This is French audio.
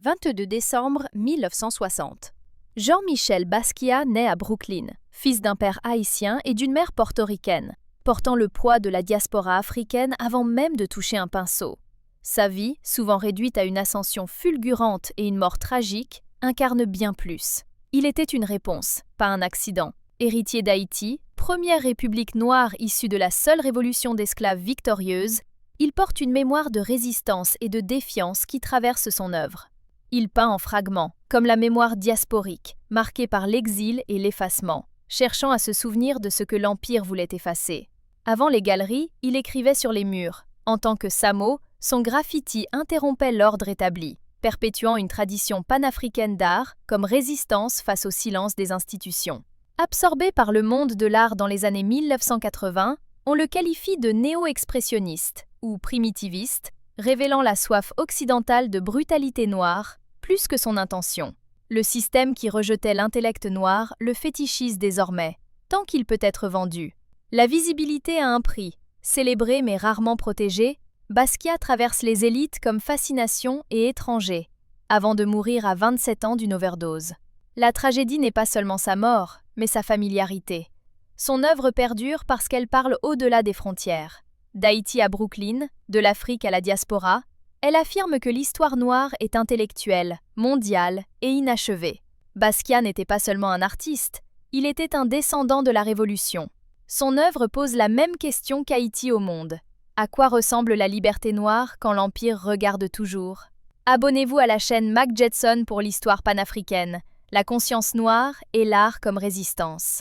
22 décembre 1960. Jean-Michel Basquiat naît à Brooklyn, fils d'un père haïtien et d'une mère portoricaine, portant le poids de la diaspora africaine avant même de toucher un pinceau. Sa vie, souvent réduite à une ascension fulgurante et une mort tragique, incarne bien plus. Il était une réponse, pas un accident. Héritier d'Haïti, première république noire issue de la seule révolution d'esclaves victorieuse, il porte une mémoire de résistance et de défiance qui traverse son œuvre. Il peint en fragments, comme la mémoire diasporique, marquée par l'exil et l'effacement, cherchant à se souvenir de ce que l'Empire voulait effacer. Avant les galeries, il écrivait sur les murs. En tant que Samo, son graffiti interrompait l'ordre établi, perpétuant une tradition panafricaine d'art comme résistance face au silence des institutions. Absorbé par le monde de l'art dans les années 1980, on le qualifie de néo-expressionniste ou primitiviste, révélant la soif occidentale de brutalité noire plus que son intention. Le système qui rejetait l'intellect noir le fétichise désormais, tant qu'il peut être vendu. La visibilité a un prix. Célébré mais rarement protégé, Basquiat traverse les élites comme fascination et étranger, avant de mourir à 27 ans d'une overdose. La tragédie n'est pas seulement sa mort, mais sa familiarité. Son œuvre perdure parce qu'elle parle au-delà des frontières. D'Haïti à Brooklyn, de l'Afrique à la diaspora, elle affirme que l'histoire noire est intellectuelle, mondiale et inachevée. Basquiat n'était pas seulement un artiste, il était un descendant de la Révolution. Son œuvre pose la même question qu'Haïti au monde. À quoi ressemble la liberté noire quand l'Empire regarde toujours? Abonnez-vous à la chaîne Mac Jetson pour l'histoire panafricaine, la conscience noire et l'art comme résistance.